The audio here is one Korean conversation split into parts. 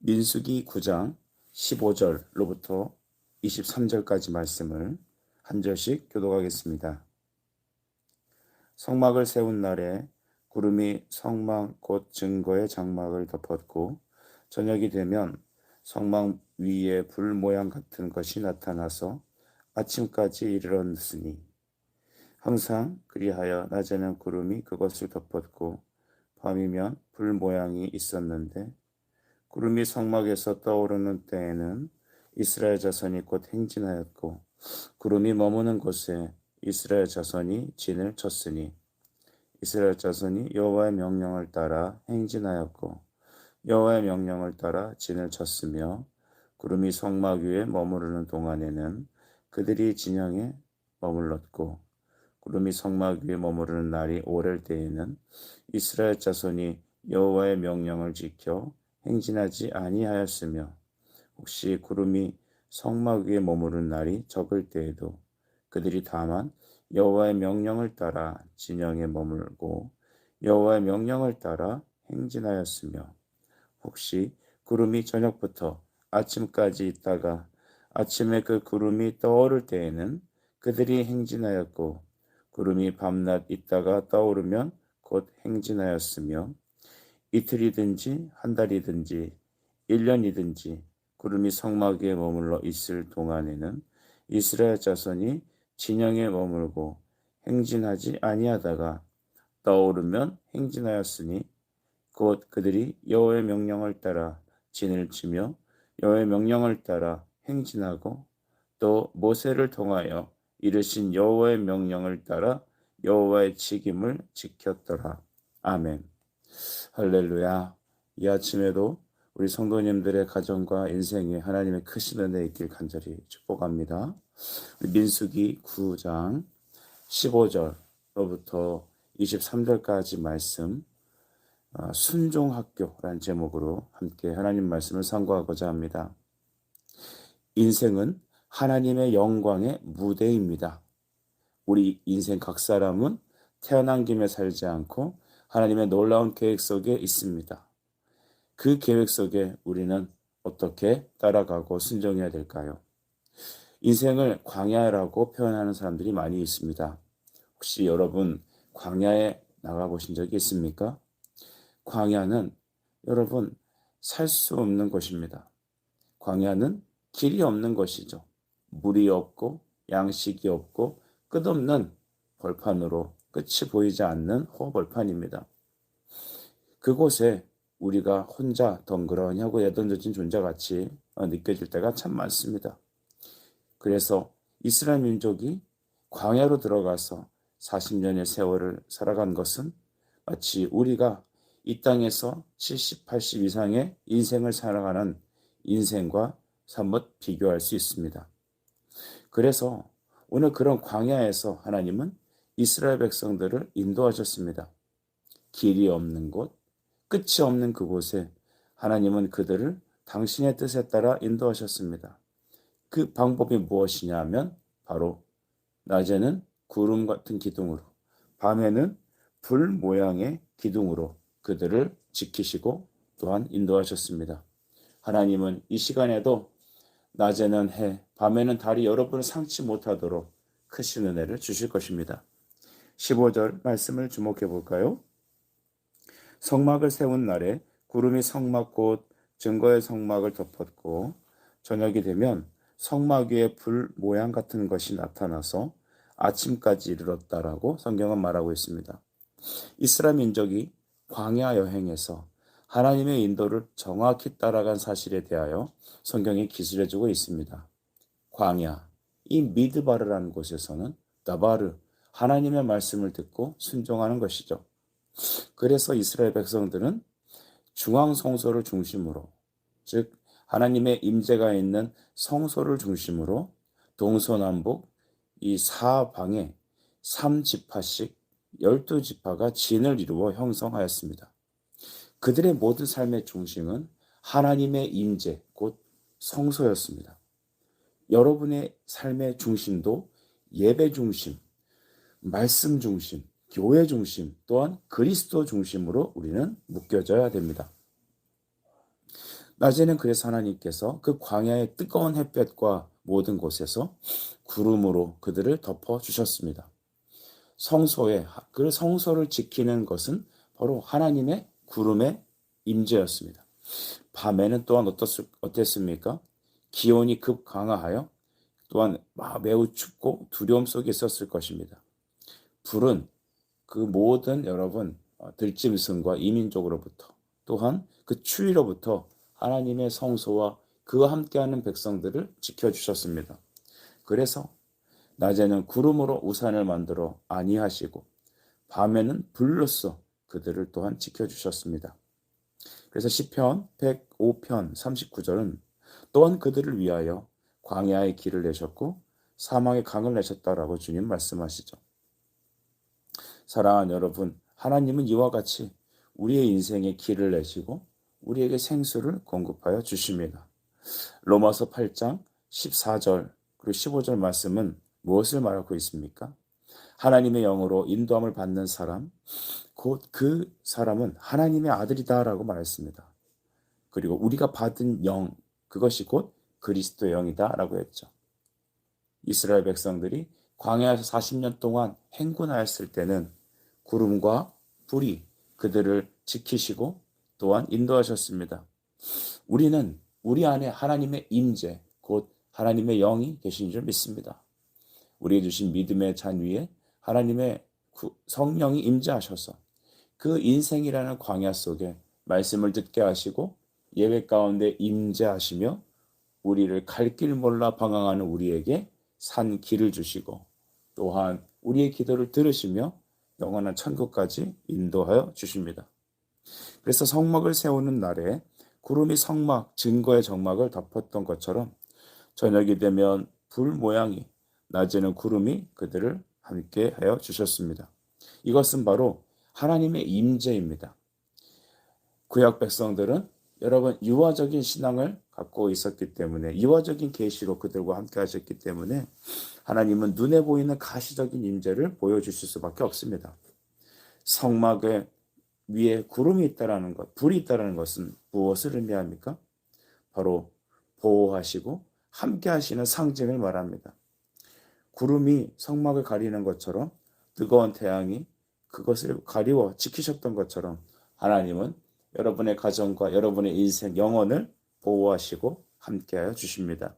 민수기 9장 15절로부터 23절까지 말씀을 한 절씩 교독하겠습니다. 성막을 세운 날에 구름이 성막 곧 증거의 장막을 덮었고 저녁이 되면 성막 위에 불 모양 같은 것이 나타나서 아침까지 이르렀으니 항상 그리하여 낮에는 구름이 그것을 덮었고 밤이면 불 모양이 있었는데 구름이 성막에서 떠오르는 때에는 이스라엘 자손이 곧 행진하였고 구름이 머무는 곳에 이스라엘 자손이 진을 쳤으니 이스라엘 자손이 여호와의 명령을 따라 행진하였고 여호와의 명령을 따라 진을 쳤으며 구름이 성막 위에 머무르는 동안에는 그들이 진영에 머물렀고 구름이 성막 위에 머무르는 날이 오를 때에는 이스라엘 자손이 여호와의 명령을 지켜 행진하지 아니하였으며 혹시 구름이 성막 위에 머무른 날이 적을 때에도 그들이 다만 여호와의 명령을 따라 진영에 머물고 여호와의 명령을 따라 행진하였으며 혹시 구름이 저녁부터 아침까지 있다가 아침에 그 구름이 떠오를 때에는 그들이 행진하였고 구름이 밤낮 있다가 떠오르면 곧 행진하였으며 이틀이든지 한 달이든지 1년이든지 구름이 성막 위에 머물러 있을 동안에는 이스라엘 자손이 진영에 머물고 행진하지 아니하다가 떠오르면 행진하였으니 곧 그들이 여호와의 명령을 따라 진을 치며 여호와의 명령을 따라 행진하고 또 모세를 통하여 이르신 여호와의 명령을 따라 여호와의 책임을 지켰더라. 아멘. 할렐루야. 이 아침에도 우리 성도님들의 가정과 인생에 하나님의 크신 은혜 있길 간절히 축복합니다. 민수기 9장 15절로부터 23절까지 말씀 순종학교라는 제목으로 함께 하나님 말씀을 상고하고자 합니다. 인생은 하나님의 영광의 무대입니다. 우리 인생 각 사람은 태어난 김에 살지 않고 하나님의 놀라운 계획 속에 있습니다. 그 계획 속에 우리는 어떻게 따라가고 순종해야 될까요? 인생을 광야라고 표현하는 사람들이 많이 있습니다. 혹시 여러분 광야에 나가보신 적이 있습니까? 광야는 여러분 살 수 없는 곳입니다. 광야는 길이 없는 것이죠. 물이 없고 양식이 없고 끝없는 벌판으로 끝이 보이지 않는 허벌판입니다. 그곳에 우리가 혼자 덩그러니 하고 애던져진 존재같이 느껴질 때가 참 많습니다. 그래서 이스라엘 민족이 광야로 들어가서 40년의 세월을 살아간 것은 마치 우리가 이 땅에서 70, 80 이상의 인생을 살아가는 인생과 사뭇 비교할 수 있습니다. 그래서 오늘 그런 광야에서 하나님은 이스라엘 백성들을 인도하셨습니다. 길이 없는 곳, 끝이 없는 그곳에 하나님은 그들을 당신의 뜻에 따라 인도하셨습니다. 그 방법이 무엇이냐 하면 바로 낮에는 구름 같은 기둥으로, 밤에는 불 모양의 기둥으로 그들을 지키시고 또한 인도하셨습니다. 하나님은 이 시간에도 낮에는 해, 밤에는 달이 여러분을 상치 못하도록 크신 은혜를 주실 것입니다. 15절 말씀을 주목해 볼까요? 성막을 세운 날에 구름이 성막 곧 증거의 성막을 덮었고 저녁이 되면 성막 위에 불 모양 같은 것이 나타나서 아침까지 이르렀다라고 성경은 말하고 있습니다. 이스라엘 민족이 광야 여행에서 하나님의 인도를 정확히 따라간 사실에 대하여 성경이 기술해주고 있습니다. 광야, 이 미드바르라는 곳에서는 다바르, 하나님의 말씀을 듣고 순종하는 것이죠. 그래서 이스라엘 백성들은 중앙 성소를 중심으로, 즉 하나님의 임재가 있는 성소를 중심으로 동서남북 이 사방에 3지파씩 12지파가 진을 이루어 형성하였습니다. 그들의 모든 삶의 중심은 하나님의 임재, 곧 성소였습니다. 여러분의 삶의 중심도 예배 중심, 말씀 중심, 교회 중심, 또한 그리스도 중심으로 우리는 묶여져야 됩니다. 낮에는 그래서 하나님께서 그 광야의 뜨거운 햇볕과 모든 곳에서 구름으로 그들을 덮어 주셨습니다. 그 성소를 지키는 것은 바로 하나님의 구름의 임재였습니다. 밤에는 또한 어땠습니까? 기온이 급 강하여 또한 매우 춥고 두려움 속에 있었을 것입니다. 불은 그 모든 여러분 들짐승과 이민족으로부터 또한 그 추위로부터 하나님의 성소와 그와 함께하는 백성들을 지켜주셨습니다. 그래서 낮에는 구름으로 우산을 만들어 안위하시고 밤에는 불로써 그들을 또한 지켜주셨습니다. 그래서 시편 105편 39절은 또한 그들을 위하여 광야의 길을 내셨고 사망의 강을 내셨다라고 주님 말씀하시죠. 사랑하는 여러분, 하나님은 이와 같이 우리의 인생에 길을 내시고 우리에게 생수를 공급하여 주십니다. 로마서 8장 14절 그리고 15절 말씀은 무엇을 말하고 있습니까? 하나님의 영으로 인도함을 받는 사람, 곧 그 사람은 하나님의 아들이다라고 말했습니다. 그리고 우리가 받은 영, 그것이 곧 그리스도의 영이다라고 했죠. 이스라엘 백성들이 광야에서 40년 동안 행군하였을 때는 구름과 불이 그들을 지키시고 또한 인도하셨습니다. 우리는 우리 안에 하나님의 임재, 곧 하나님의 영이 계신 줄 믿습니다. 우리에게 주신 믿음의 잔 위에 하나님의 성령이 임재하셔서 그 인생이라는 광야 속에 말씀을 듣게 하시고 예배 가운데 임재하시며 우리를 갈 길 몰라 방황하는 우리에게 산 길을 주시고 또한 우리의 기도를 들으시며 영원한 천국까지 인도하여 주십니다. 그래서 성막을 세우는 날에 구름이 성막, 증거의 정막을 덮었던 것처럼 저녁이 되면 불 모양이, 낮에는 구름이 그들을 함께 하여 주셨습니다. 이것은 바로 하나님의 임재입니다. 구약 백성들은 여러분 유아적인 신앙을 갖고 있었기 때문에 유아적인 계시로 그들과 함께 하셨기 때문에 하나님은 눈에 보이는 가시적인 임재를 보여주실 수밖에 없습니다. 성막의 위에 구름이 있다라는 것, 불이 있다라는 것은 무엇을 의미합니까? 바로 보호하시고 함께 하시는 상징을 말합니다. 구름이 성막을 가리는 것처럼 뜨거운 태양이 그것을 가리워 지키셨던 것처럼 하나님은 여러분의 가정과 여러분의 인생 영혼을 보호하시고 함께하여 주십니다.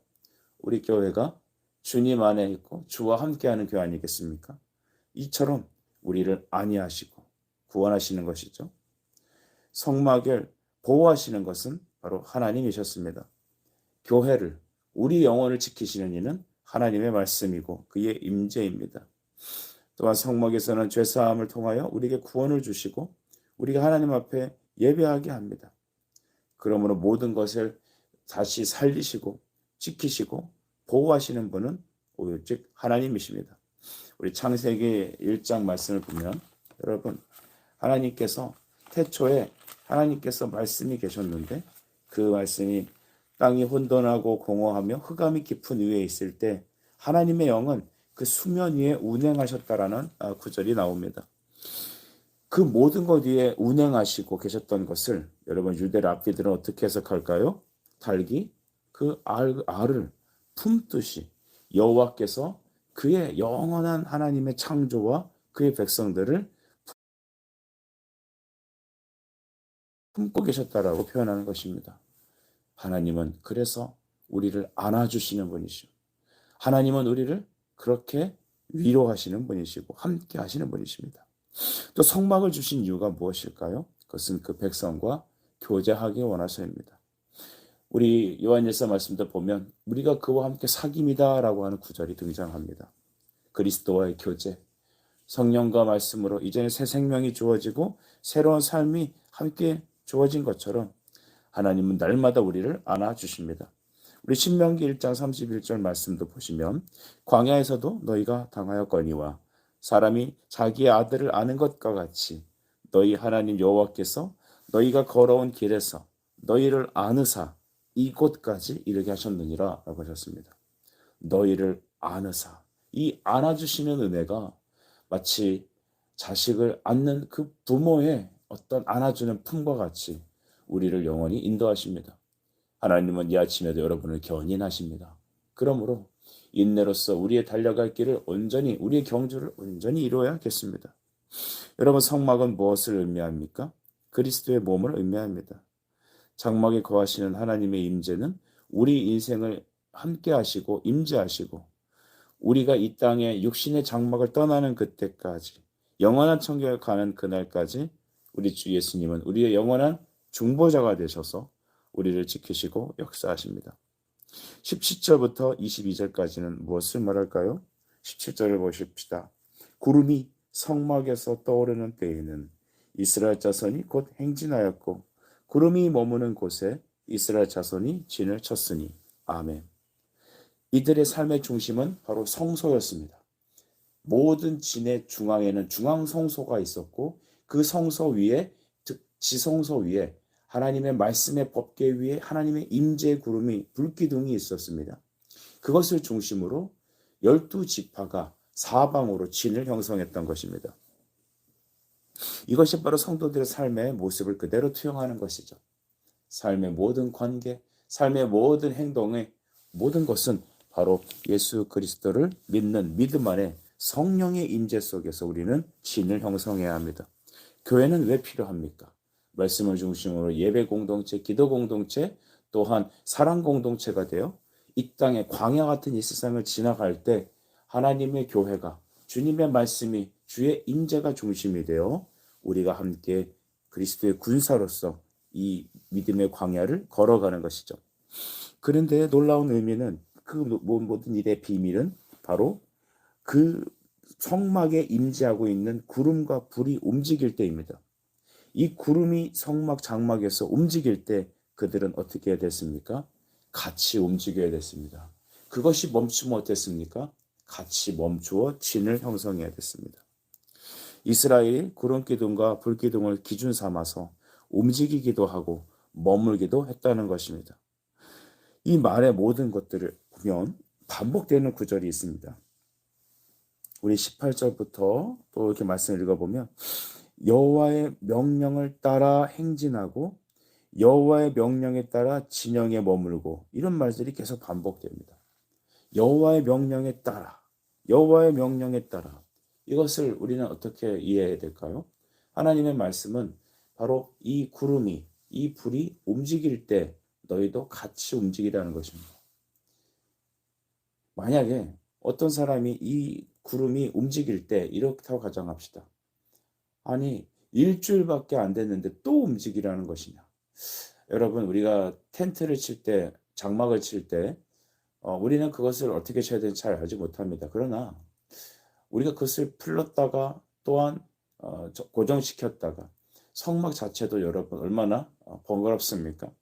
우리 교회가 주님 안에 있고 주와 함께하는 교회 아니겠습니까? 이처럼 우리를 안위하시고 구원하시는 것이죠. 성막을 보호하시는 것은 바로 하나님이셨습니다. 교회를 우리 영혼을 지키시는 이는 하나님의 말씀이고 그의 임재입니다. 또한 성막에서는 죄사함을 통하여 우리에게 구원을 주시고 우리가 하나님 앞에 예배하게 합니다. 그러므로 모든 것을 다시 살리시고 지키시고 보호하시는 분은 오직 하나님이십니다. 우리 창세기 1장 말씀을 보면 여러분 하나님께서 태초에 하나님께서 말씀이 계셨는데 그 말씀이 땅이 혼돈하고 공허하며 흑암이 깊은 위에 있을 때 하나님의 영은 그 수면 위에 운행하셨다라는 구절이 나옵니다. 그 모든 것 위에 운행하시고 계셨던 것을 여러분 유대 랍비들은 어떻게 해석할까요? 닭이 그 알을 품듯이 여호와께서 그의 영원한 하나님의 창조와 그의 백성들을 품고 계셨다라고 표현하는 것입니다. 하나님은 그래서 우리를 안아주시는 분이시고 하나님은 우리를 그렇게 위로하시는 분이시고 함께 하시는 분이십니다. 또 성막을 주신 이유가 무엇일까요? 그것은 그 백성과 교제하기 원하셔입니다. 우리 요한일서 말씀도 보면 우리가 그와 함께 사귐이다라고 하는 구절이 등장합니다. 그리스도와의 교제, 성령과 말씀으로 이제는 새 생명이 주어지고 새로운 삶이 함께 주어진 것처럼 하나님은 날마다 우리를 안아주십니다. 우리 신명기 1장 31절 말씀도 보시면 광야에서도 너희가 당하였거니와 사람이 자기의 아들을 아는 것과 같이 너희 하나님 여호와께서 너희가 걸어온 길에서 너희를 안으사 이곳까지 이르게 하셨느니라 라고 하셨습니다. 너희를 안으사, 이 안아주시는 은혜가 마치 자식을 안는 그 부모의 어떤 안아주는 품과 같이 우리를 영원히 인도하십니다. 하나님은 이 아침에도 여러분을 견인하십니다. 그러므로 인내로서 우리의 달려갈 길을 온전히, 우리의 경주를 온전히 이루어야겠습니다. 여러분, 성막은 무엇을 의미합니까? 그리스도의 몸을 의미합니다. 장막에 거하시는 하나님의 임재는 우리 인생을 함께 하시고 임재하시고 우리가 이 땅에 육신의 장막을 떠나는 그때까지 영원한 천국에 가는 그날까지 우리 주 예수님은 우리의 영원한 중보자가 되셔서 우리를 지키시고 역사하십니다. 17절부터 22절까지는 무엇을 말할까요? 17절을 보십시다. 구름이 성막에서 떠오르는 때에는 이스라엘 자손이 곧 행진하였고 구름이 머무는 곳에 이스라엘 자손이 진을 쳤으니 아멘. 이들의 삶의 중심은 바로 성소였습니다. 모든 진의 중앙에는 중앙 성소가 있었고 그 성소 위에, 즉 지성소 위에 하나님의 말씀의 법궤 위에 하나님의 임재의 구름이 불기둥이 있었습니다. 그것을 중심으로 12지파가 사방으로 진을 형성했던 것입니다. 이것이 바로 성도들의 삶의 모습을 그대로 투영하는 것이죠. 삶의 모든 관계, 삶의 모든 행동의 모든 것은 바로 예수 그리스도를 믿는 믿음 안에 성령의 임재 속에서 우리는 진을 형성해야 합니다. 교회는 왜 필요합니까? 말씀을 중심으로 예배 공동체, 기도 공동체, 또한 사랑 공동체가 되어 이 땅의 광야 같은 이 세상을 지나갈 때 하나님의 교회가 주님의 말씀이 주의 임재가 중심이 되어 우리가 함께 그리스도의 군사로서 이 믿음의 광야를 걸어가는 것이죠. 그런데 놀라운 의미는 그 모든 일의 비밀은 바로 그 성막에 임재하고 있는 구름과 불이 움직일 때입니다. 이 구름이 성막 장막에서 움직일 때 그들은 어떻게 해야 됐습니까? 같이 움직여야 됐습니다. 그것이 멈추면 어땠습니까? 같이 멈추어 진을 형성해야 됐습니다. 이스라엘이 구름기둥과 불기둥을 기준 삼아서 움직이기도 하고 머물기도 했다는 것입니다. 이 말의 모든 것들을 보면 반복되는 구절이 있습니다. 우리 18절부터 또 이렇게 말씀을 읽어보면 여호와의 명령을 따라 행진하고 여호와의 명령에 따라 진영에 머물고 이런 말들이 계속 반복됩니다. 여호와의 명령에 따라, 여호와의 명령에 따라 이것을 우리는 어떻게 이해해야 될까요? 하나님의 말씀은 바로 이 구름이, 이 불이 움직일 때 너희도 같이 움직이라는 것입니다. 만약에 어떤 사람이 이 구름이 움직일 때 이렇다고 가정합시다. 아니, 일주일밖에 안 됐는데 또 움직이라는 것이냐. 여러분, 우리가 텐트를 칠 때, 장막을 칠 때 우리는 그것을 어떻게 쳐야 되는지 잘 알지 못합니다. 그러나 우리가 그것을 풀렀다가 또한 고정시켰다가 성막 자체도 여러분 얼마나 번거롭습니까?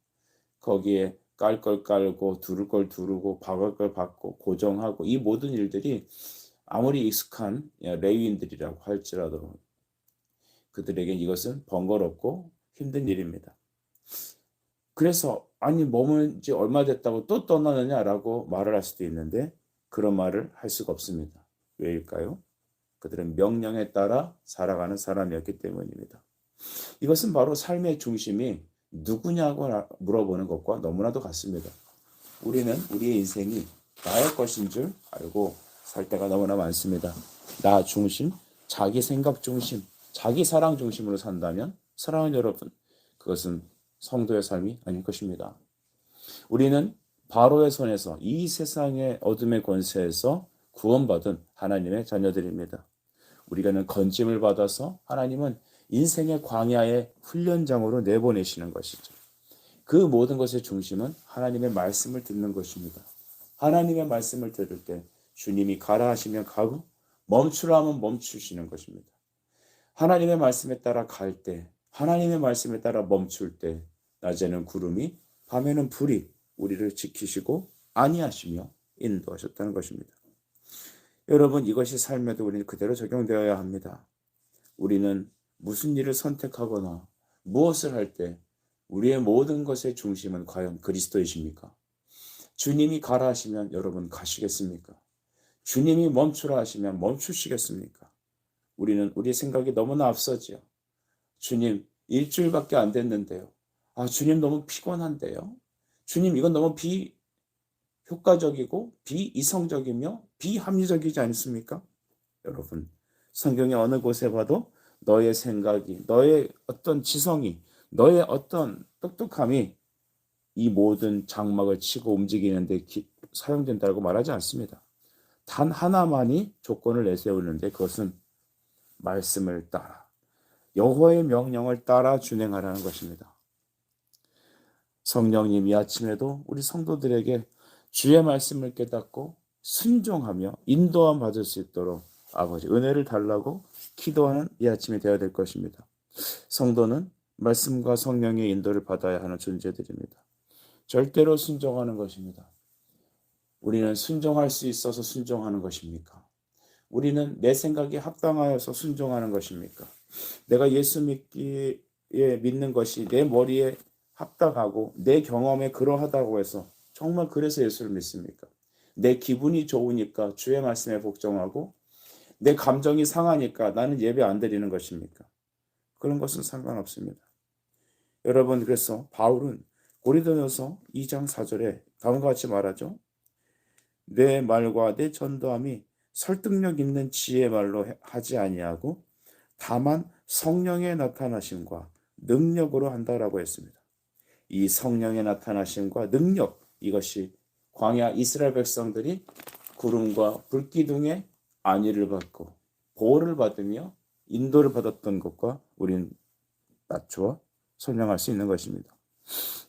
거기에 깔 걸 깔고 두를 걸 두르고 박을 걸 박고 고정하고 이 모든 일들이 아무리 익숙한 레위인들이라고 할지라도 그들에게 이것은 번거롭고 힘든 일입니다. 그래서 아니 머문 지 얼마 됐다고 또 떠나느냐라고 말을 할 수도 있는데 그런 말을 할 수가 없습니다. 왜일까요? 그들은 명령에 따라 살아가는 사람이었기 때문입니다. 이것은 바로 삶의 중심이 누구냐고 물어보는 것과 너무나도 같습니다. 우리는 우리의 인생이 나의 것인 줄 알고 살 때가 너무나 많습니다. 나 중심, 자기 생각 중심, 자기 사랑 중심으로 산다면 사랑하는 여러분, 그것은 성도의 삶이 아닐 것입니다. 우리는 바로의 손에서 이 세상의 어둠의 권세에서 구원받은 하나님의 자녀들입니다. 우리가는 건짐을 받아서 하나님은 인생의 광야의 훈련장으로 내보내시는 것이죠. 그 모든 것의 중심은 하나님의 말씀을 듣는 것입니다. 하나님의 말씀을 들을 때 주님이 가라 하시면 가고 멈추라 하면 멈추시는 것입니다. 하나님의 말씀에 따라 갈 때, 하나님의 말씀에 따라 멈출 때 낮에는 구름이 밤에는 불이 우리를 지키시고 안위하시며 인도하셨다는 것입니다. 여러분, 이것이 삶에도 우리는 그대로 적용되어야 합니다. 우리는 무슨 일을 선택하거나 무엇을 할 때 우리의 모든 것의 중심은 과연 그리스도이십니까? 주님이 가라 하시면 여러분 가시겠습니까? 주님이 멈추라 하시면 멈추시겠습니까? 우리는 우리 생각이 너무나 앞서지요. 주님, 일주일밖에 안 됐는데요. 주님 너무 피곤한데요. 주님, 이건 너무 비효과적이고 비이성적이며 비합리적이지 않습니까? 여러분, 성경의 어느 곳에 봐도 너의 생각이, 너의 어떤 지성이, 너의 어떤 똑똑함이 이 모든 장막을 치고 움직이는데 사용된다고 말하지 않습니다. 단 하나만이 조건을 내세우는데 그것은 말씀을 따라, 여호와의 명령을 따라 준행하라는 것입니다. 성령님, 이 아침에도 우리 성도들에게 주의 말씀을 깨닫고 순종하며 인도함 받을 수 있도록 아버지 은혜를 달라고 기도하는 이 아침이 되어야 될 것입니다. 성도는 말씀과 성령의 인도를 받아야 하는 존재들입니다. 절대로 순종하는 것입니다. 우리는 순종할 수 있어서 순종하는 것입니까? 우리는 내 생각에 합당하여서 순종하는 것입니까? 내가 예수 믿는 것이 내 머리에 합당하고 내 경험에 그러하다고 해서 정말 그래서 예수를 믿습니까? 내 기분이 좋으니까 주의 말씀에 복종하고 내 감정이 상하니까 나는 예배 안 드리는 것입니까? 그런 것은 상관없습니다. 여러분, 그래서 바울은 고린도전서 2장 4절에 다음과 같이 말하죠. 내 말과 내 전도함이 설득력 있는 지혜의 말로 하지 아니하고 다만 성령의 나타나심과 능력으로 한다라고 했습니다. 이 성령의 나타나심과 능력, 이것이 광야 이스라엘 백성들이 구름과 불기둥의 안위를 받고 보호를 받으며 인도를 받았던 것과 우리는 맞추어 설명할 수 있는 것입니다.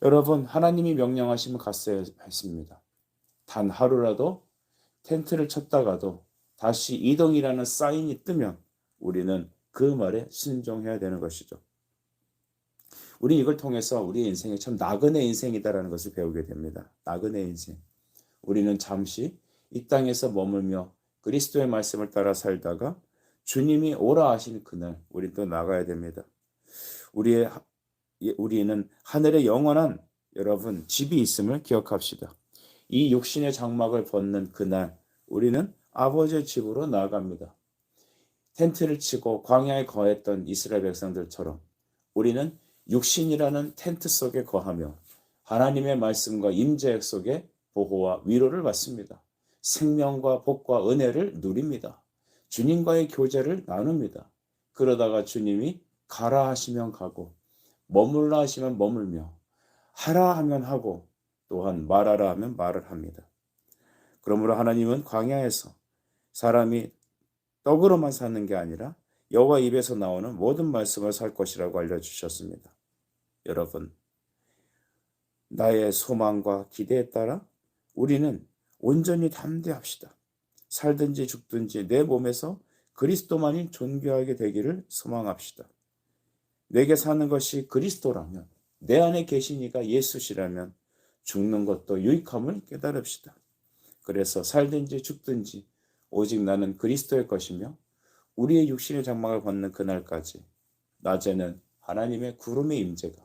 여러분, 하나님이 명령하시면 갔어야 했습니다. 단 하루라도 텐트를 쳤다가도 다시 이동이라는 사인이 뜨면 우리는 그 말에 순종해야 되는 것이죠. 우리 이걸 통해서 우리의 인생이 참 나그네 인생이다라는 것을 배우게 됩니다. 나그네 인생. 우리는 잠시 이 땅에서 머물며 그리스도의 말씀을 따라 살다가 주님이 오라 하신 그날 우리는 또 나가야 됩니다. 우리는 하늘에 영원한 여러분 집이 있음을 기억합시다. 이 육신의 장막을 벗는 그날 우리는 아버지의 집으로 나아갑니다. 텐트를 치고 광야에 거했던 이스라엘 백성들처럼 우리는 육신이라는 텐트 속에 거하며 하나님의 말씀과 임재 속에 보호와 위로를 받습니다. 생명과 복과 은혜를 누립니다. 주님과의 교제를 나눕니다. 그러다가 주님이 가라 하시면 가고 머물라 하시면 머물며 하라 하면 하고 또한 말하라 하면 말을 합니다. 그러므로 하나님은 광야에서 사람이 떡으로만 사는 게 아니라 여호와 입에서 나오는 모든 말씀을 살 것이라고 알려주셨습니다. 여러분, 나의 소망과 기대에 따라 우리는 온전히 담대합시다. 살든지 죽든지 내 몸에서 그리스도만이 존귀하게 되기를 소망합시다. 내게 사는 것이 그리스도라면, 내 안에 계신 이가 예수시라면 죽는 것도 유익함을 깨달읍시다. 그래서 살든지 죽든지 오직 나는 그리스도의 것이며 우리의 육신의 장막을 벗는 그날까지 낮에는 하나님의 구름의 임재가,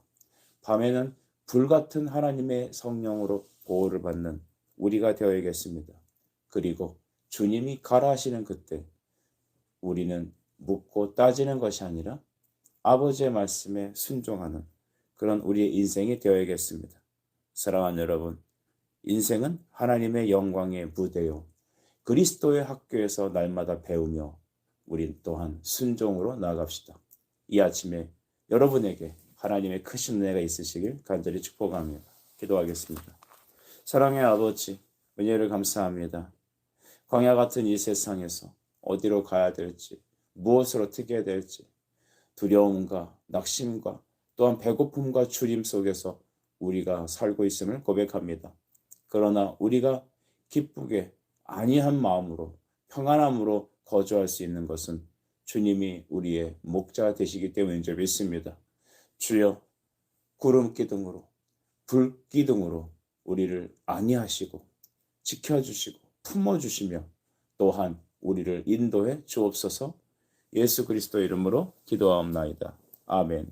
밤에는 불같은 하나님의 성령으로 보호를 받는 우리가 되어야겠습니다. 그리고 주님이 가라 하시는 그때 우리는 묻고 따지는 것이 아니라 아버지의 말씀에 순종하는 그런 우리의 인생이 되어야겠습니다. 사랑하는 여러분, 인생은 하나님의 영광의 무대요 그리스도의 학교에서 날마다 배우며 우린 또한 순종으로 나아갑시다. 이 아침에 여러분에게 하나님의 크신 은혜가 있으시길 간절히 축복합니다. 기도하겠습니다. 사랑의 아버지, 은혜를 감사합니다. 광야 같은 이 세상에서 어디로 가야 될지, 무엇을 어떻게 해야 될지 두려움과 낙심과 또한 배고픔과 주림 속에서 우리가 살고 있음을 고백합니다. 그러나 우리가 기쁘게 안이한 마음으로 평안함으로 거주할 수 있는 것은 주님이 우리의 목자 되시기 때문인 줄 믿습니다. 주여, 구름 기둥으로 불 기둥으로 우리를 안위하시고 지켜주시고 품어주시며 또한 우리를 인도해 주옵소서. 예수 그리스도 이름으로 기도하옵나이다. 아멘.